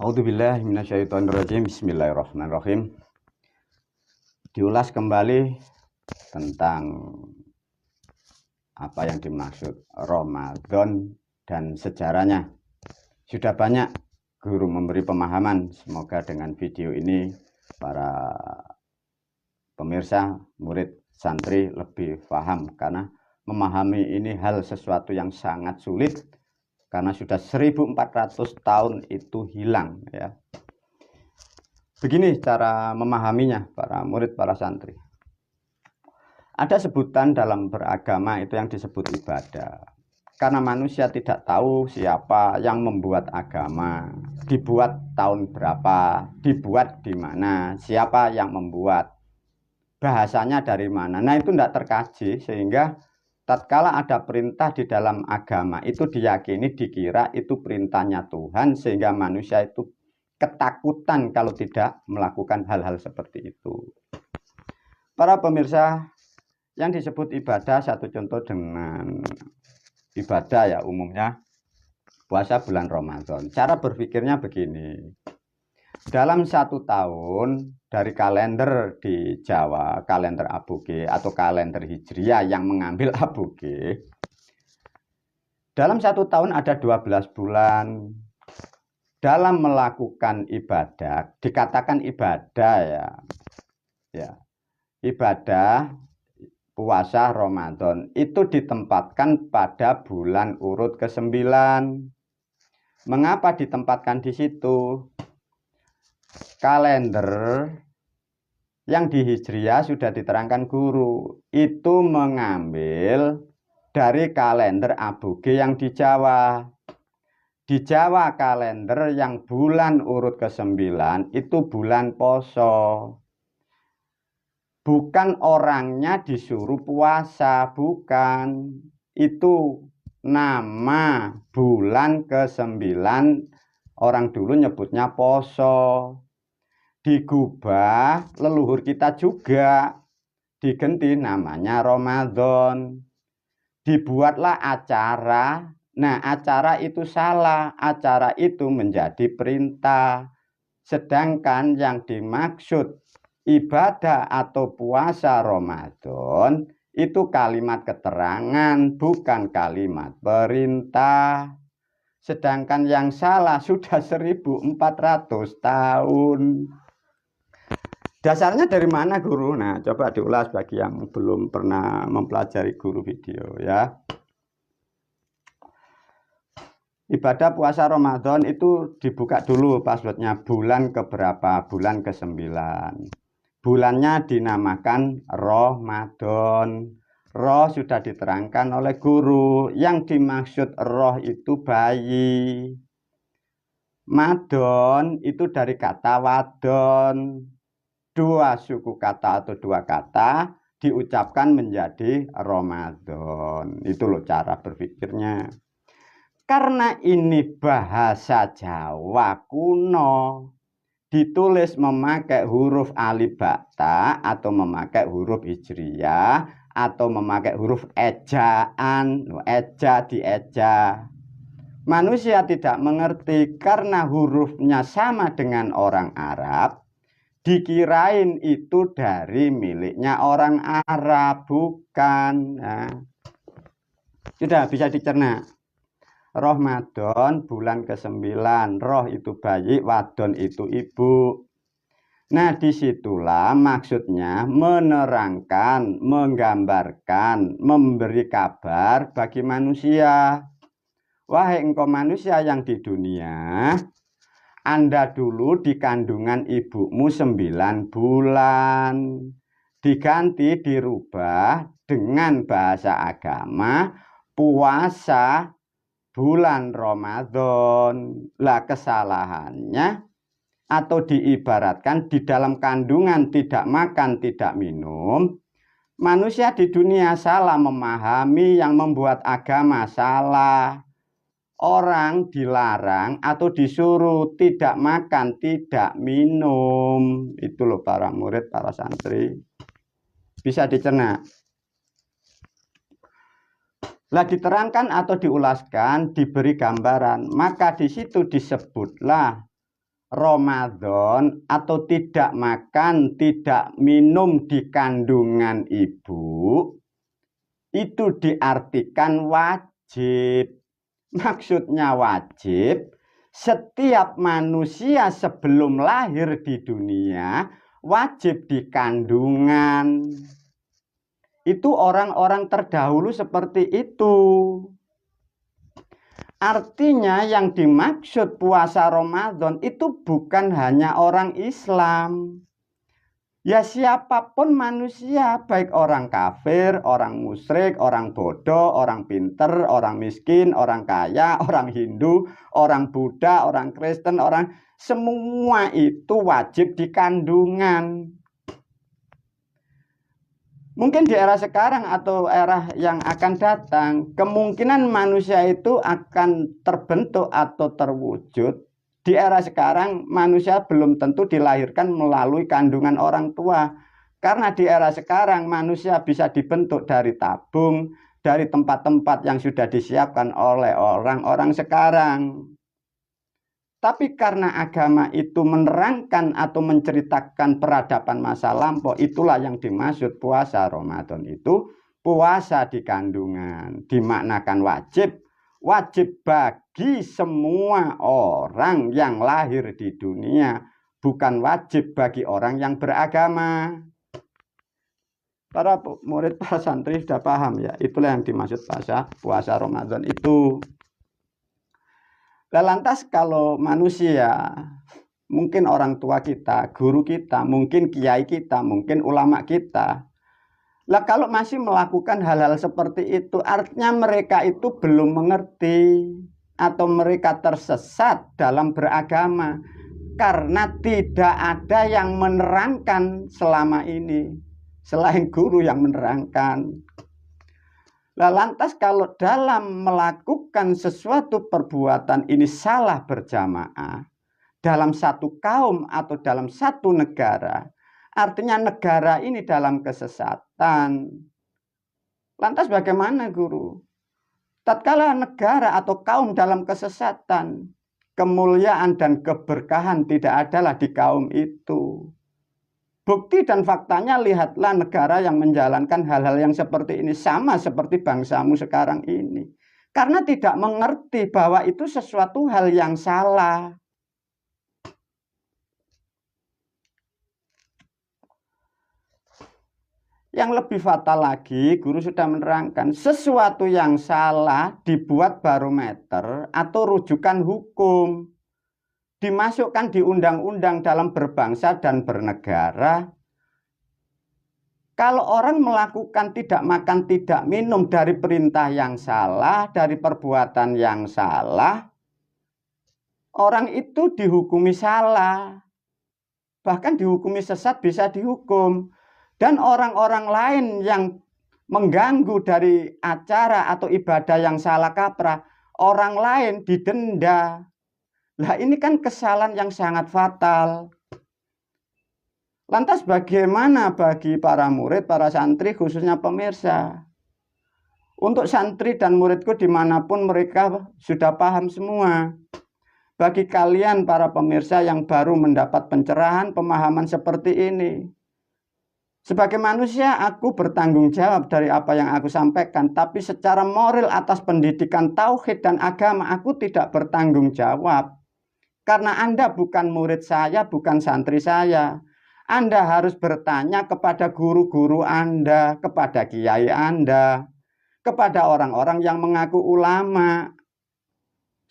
A'udzubillahi minasyaitonirrajim. Bismillahirrahmanirrahim. Diulas kembali tentang apa yang dimaksud Ramadan dan sejarahnya. Sudah banyak guru memberi pemahaman. Semoga dengan video ini para pemirsa, murid, santri lebih paham, karena memahami ini hal sesuatu yang sangat sulit, karena sudah 1400 tahun itu hilang ya. Begini cara memahaminya para murid, para santri. Ada sebutan dalam beragama itu yang disebut ibadah. Karena manusia tidak tahu siapa yang membuat agama, dibuat tahun berapa, dibuat di mana, siapa yang membuat, bahasanya dari mana. Nah, itu tidak terkaji, sehingga tatkala ada perintah di dalam agama itu diyakini, dikira itu perintahnya Tuhan, sehingga manusia itu ketakutan kalau tidak melakukan hal-hal seperti itu. Para pemirsa, yang disebut ibadah, satu contoh dengan ibadah ya umumnya puasa bulan Ramadan. Cara berpikirnya begini. Dalam satu tahun dari kalender di Jawa, kalender Aboge atau kalender Hijriah yang mengambil Aboge, dalam satu tahun ada 12 bulan. Dalam melakukan ibadah, dikatakan ibadah ya. Ibadah puasa Ramadan itu ditempatkan pada bulan urut ke-9. Mengapa ditempatkan di situ? Kalender yang di Hijriah sudah diterangkan guru, itu mengambil dari kalender Aboge yang di Jawa. Di Jawa kalender yang bulan urut ke-9 itu bulan poso. Bukan orangnya disuruh puasa, bukan. Itu nama bulan ke-9, orang dulu nyebutnya poso. Digubah leluhur kita juga, diganti namanya Ramadan. Dibuatlah acara. Nah, acara itu salah, acara itu menjadi perintah. Sedangkan yang dimaksud ibadah atau puasa Ramadan itu kalimat keterangan, bukan kalimat perintah. Sedangkan yang salah sudah 1400 tahun. Dasarnya dari mana guru? Nah, coba diulas bagi yang belum pernah mempelajari guru video ya. Ibadah puasa Ramadan itu dibuka dulu passwordnya bulan keberapa, bulan ke-9. Bulannya dinamakan Ramadan. Roh sudah diterangkan oleh guru, yang dimaksud roh itu bayi. Madon itu dari kata wadon. Dua suku kata atau dua kata diucapkan menjadi Ramadan. Itu loh cara berpikirnya. Karena ini bahasa Jawa kuno, ditulis memakai huruf alif ba ta atau memakai huruf hijriyah atau memakai huruf ejaan, eja dieja. Manusia tidak mengerti karena hurufnya sama dengan orang Arab, dikirain itu dari miliknya orang Arab, bukan. Nah, sudah bisa dicerna. Ramadan bulan ke-9, roh itu bayi, wadon itu ibu. Nah, disitulah maksudnya menerangkan, menggambarkan, memberi kabar bagi manusia. Wahai engkau manusia yang di dunia, Anda dulu di kandungan ibumu 9 bulan. Diganti, dirubah dengan bahasa agama, puasa bulan Ramadan. Lah kesalahannya atau diibaratkan di dalam kandungan tidak makan, tidak minum. Manusia di dunia salah memahami, yang membuat agama salah. Orang dilarang atau disuruh tidak makan, tidak minum. Itu loh para murid, para santri. Bisa dicerna. Lah diterangkan atau diulaskan, diberi gambaran, maka di situ disebutlah Ramadan atau tidak makan, tidak minum di kandungan ibu, itu diartikan wajib. Maksudnya wajib, setiap manusia sebelum lahir di dunia wajib di kandungan. Itu orang-orang terdahulu seperti itu. Artinya yang dimaksud puasa Ramadan itu bukan hanya orang Islam. Ya siapapun manusia, baik orang kafir, orang musyrik, orang bodoh, orang pinter, orang miskin, orang kaya, orang Hindu, orang Buddha, orang Kristen, semua itu wajib di kandungan. Mungkin di era sekarang atau era yang akan datang, kemungkinan manusia itu akan terbentuk atau terwujud. Di era sekarang manusia belum tentu dilahirkan melalui kandungan orang tua. Karena di era sekarang manusia bisa dibentuk dari tabung, dari tempat-tempat yang sudah disiapkan oleh orang-orang sekarang. Tapi karena agama itu menerangkan atau menceritakan peradaban masa lampau, itulah yang dimaksud puasa Ramadan itu puasa di kandungan. Dimaknakan wajib. Wajib bagi semua orang yang lahir di dunia, bukan wajib bagi orang yang beragama. Para murid, para santri sudah paham ya, itulah yang dimaksud puasa Ramadan itu. Lantas kalau manusia, mungkin orang tua kita, guru kita, mungkin kiai kita, mungkin ulama kita, lah kalau masih melakukan hal-hal seperti itu, artinya mereka itu belum mengerti atau mereka tersesat dalam beragama karena tidak ada yang menerangkan selama ini selain guru yang menerangkan. Lah lantas kalau dalam melakukan sesuatu perbuatan ini salah berjamaah dalam satu kaum atau dalam satu negara, artinya negara ini dalam kesesatan. Lantas bagaimana guru? Tatkala negara atau kaum dalam kesesatan, kemuliaan dan keberkahan tidak adalah di kaum itu. Bukti dan faktanya lihatlah negara yang menjalankan hal-hal yang seperti ini sama seperti bangsamu sekarang ini. Karena tidak mengerti bahwa itu sesuatu hal yang salah. Yang lebih fatal lagi, guru sudah menerangkan sesuatu yang salah dibuat barometer atau rujukan hukum. Dimasukkan di undang-undang dalam berbangsa dan bernegara. Kalau orang melakukan tidak makan, tidak minum dari perintah yang salah, dari perbuatan yang salah, orang itu dihukumi salah. Bahkan dihukumi sesat bisa dihukum. Dan orang-orang lain yang mengganggu dari acara atau ibadah yang salah kaprah, orang lain didenda. Lah ini kan kesalahan yang sangat fatal. Lantas bagaimana bagi para murid, para santri, khususnya pemirsa? Untuk santri dan muridku dimanapun mereka sudah paham semua. Bagi kalian para pemirsa yang baru mendapat pencerahan, pemahaman seperti ini. Sebagai manusia, aku bertanggung jawab dari apa yang aku sampaikan. Tapi secara moral atas pendidikan tauhid dan agama, aku tidak bertanggung jawab. Karena Anda bukan murid saya, bukan santri saya. Anda harus bertanya kepada guru-guru Anda, kepada kiai Anda, kepada orang-orang yang mengaku ulama.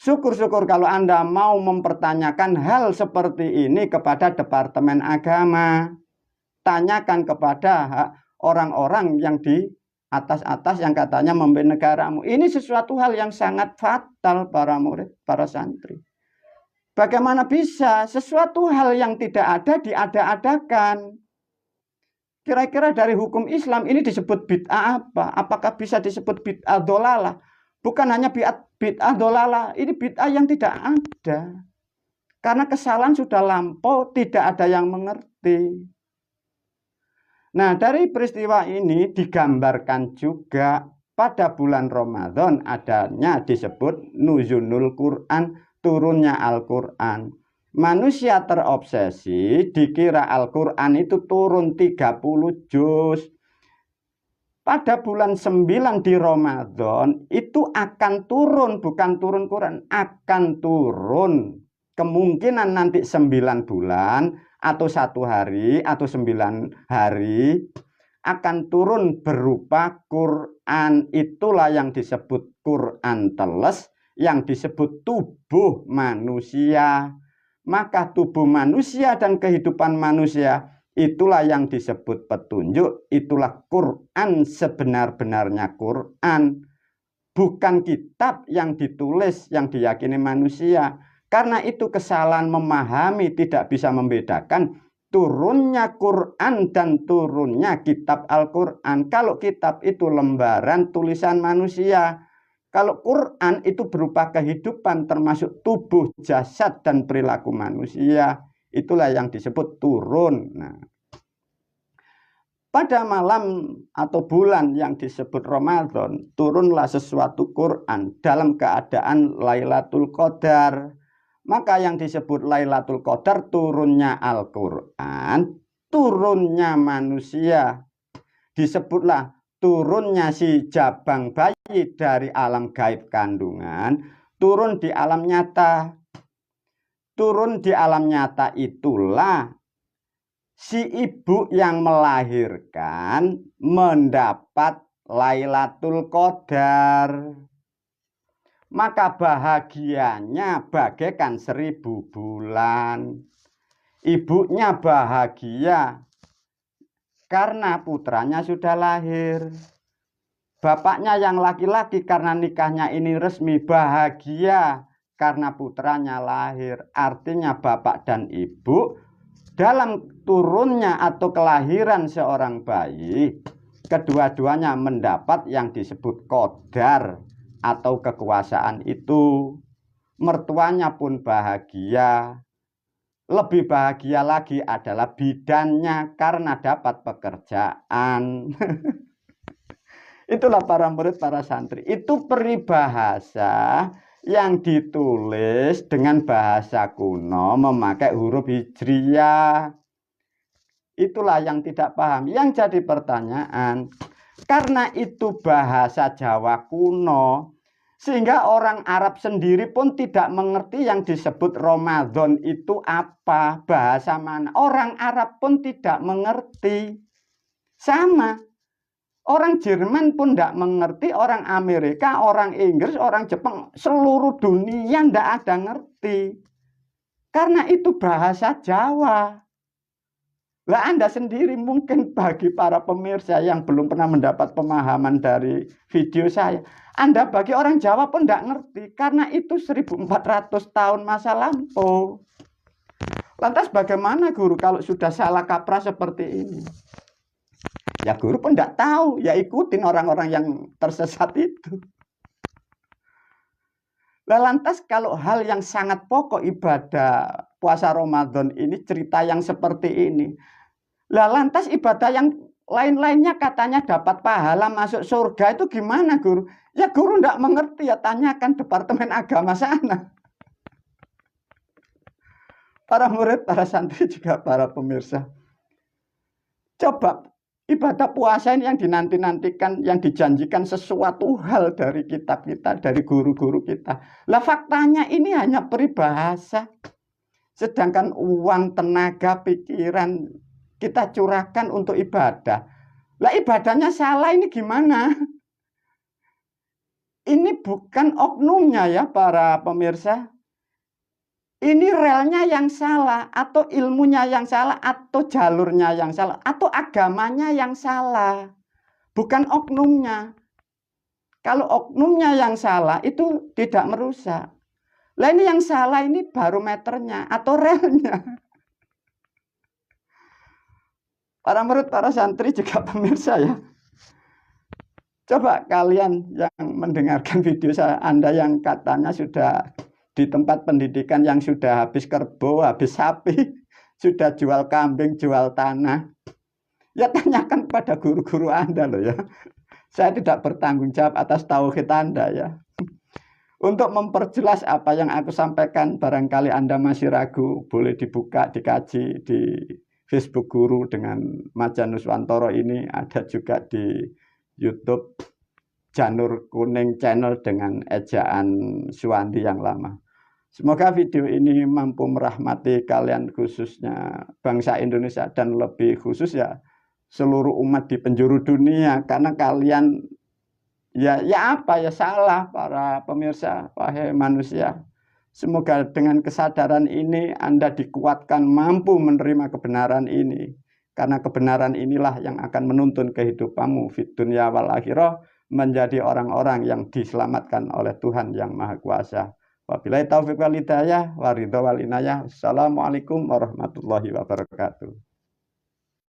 Syukur-syukur kalau Anda mau mempertanyakan hal seperti ini kepada Departemen Agama. Tanyakan kepada orang-orang yang di atas-atas yang katanya memimpin negaramu. Ini sesuatu hal yang sangat fatal para murid, para santri. Bagaimana bisa sesuatu hal yang tidak ada diada-adakan? Kira-kira dari hukum Islam ini disebut bid'ah apa? Apakah bisa disebut bid'ah dolalah? Bukan hanya bid'ah dolalah, ini bid'ah yang tidak ada. Karena kesalahan sudah lampau, tidak ada yang mengerti. Nah, dari peristiwa ini digambarkan juga pada bulan Ramadan adanya disebut nuzulul Quran, turunnya Al-Quran. Manusia terobsesi dikira Al-Quran itu turun 30 juz. Pada bulan 9 di Ramadan itu akan turun, bukan turun Quran, akan turun. Kemungkinan nanti 9 bulan atau 1 hari atau 9 hari akan turun berupa Quran. Itulah yang disebut Quran teles, yang disebut tubuh manusia. Maka tubuh manusia dan kehidupan manusia itulah yang disebut petunjuk, itulah Quran sebenar-benarnya Quran. Bukan kitab yang ditulis, yang diyakini manusia. Karena itu kesalahan memahami, tidak bisa membedakan turunnya Quran dan turunnya kitab Al-Quran. Kalau kitab itu lembaran tulisan manusia. Kalau Quran itu berupa kehidupan termasuk tubuh, jasad, dan perilaku manusia. Itulah yang disebut turun. Nah, pada malam atau bulan yang disebut Ramadan, turunlah sesuatu Quran dalam keadaan Lailatul Qadar. Maka yang disebut Lailatul Qadar turunnya Al-Quran, turunnya manusia. Disebutlah turunnya si jabang bayi dari alam gaib kandungan, turun di alam nyata. Turun di alam nyata itulah si ibu yang melahirkan mendapat Lailatul Qadar. Maka bahagianya bagaikan 1000 bulan. Ibunya bahagia karena putranya sudah lahir. Bapaknya yang laki-laki karena nikahnya ini resmi bahagia karena putranya lahir. Artinya bapak dan ibu dalam turunnya atau kelahiran seorang bayi, kedua-duanya mendapat yang disebut qadar atau kekuasaan itu. Mertuanya pun bahagia. Lebih bahagia lagi adalah bidannya karena dapat pekerjaan. Itulah para murid, para santri. Itu peribahasa yang ditulis dengan bahasa kuno memakai huruf hijriyah. Itulah yang tidak paham. Yang jadi pertanyaan, karena itu bahasa Jawa kuno, sehingga orang Arab sendiri pun tidak mengerti yang disebut Ramadan itu apa, bahasa mana. Orang Arab pun tidak mengerti. Sama. Orang Jerman pun tidak mengerti, orang Amerika, orang Inggris, orang Jepang, seluruh dunia tidak ada ngerti. Karena itu bahasa Jawa. Lah Anda sendiri mungkin bagi para pemirsa yang belum pernah mendapat pemahaman dari video saya, Anda bagi orang Jawa pun tidak ngerti, karena itu 1400 tahun masa lampau. Lantas bagaimana guru kalau sudah salah kaprah seperti ini? Ya guru pun tidak tahu, ya ikutin orang-orang yang tersesat itu. Nah, lantas kalau hal yang sangat pokok ibadah puasa Ramadan ini, cerita yang seperti ini. Lah lantas ibadah yang lain-lainnya katanya dapat pahala masuk surga itu gimana guru? Ya guru tidak mengerti, ya tanyakan Departemen Agama sana. Para murid, para santri juga para pemirsa. Coba ibadah puasa ini yang dinanti-nantikan, yang dijanjikan sesuatu hal dari kitab kita, dari guru-guru kita. Lah faktanya ini hanya peribahasa. Sedangkan uang, tenaga, pikiran kita curahkan untuk ibadah. Lah ibadahnya salah ini gimana? Ini bukan oknumnya ya para pemirsa. Ini relnya yang salah, atau ilmunya yang salah, atau jalurnya yang salah, atau agamanya yang salah. Bukan oknumnya. Kalau oknumnya yang salah, itu tidak merusak. Lah ini yang salah ini barometernya, atau relnya. Para murid, para santri juga pemirsa ya. Coba kalian yang mendengarkan video saya, Anda yang katanya sudah di tempat pendidikan yang sudah habis kerbau, habis sapi, sudah jual kambing, jual tanah. Ya tanyakan pada guru-guru Anda loh ya. Saya tidak bertanggung jawab atas tauhid Anda ya. Untuk memperjelas apa yang aku sampaikan, barangkali Anda masih ragu, boleh dibuka, dikaji di Facebook Guru dengan Maja Nuswantoro ini, ada juga di YouTube Janur Kuning Channel dengan ejaan Suwandi yang lama. Semoga video ini mampu merahmati kalian, khususnya bangsa Indonesia dan lebih khusus ya seluruh umat di penjuru dunia, karena kalian ya apa ya salah para pemirsa, wahai manusia. Semoga dengan kesadaran ini Anda dikuatkan mampu menerima kebenaran ini. Karena kebenaran inilah yang akan menuntun kehidupanmu fid dunya wal akhirah, menjadi orang-orang yang diselamatkan oleh Tuhan yang Maha Kuasa. Wabillahi taufiq wal hidayah, waridho wal inayah. Assalamualaikum warahmatullahi wabarakatuh.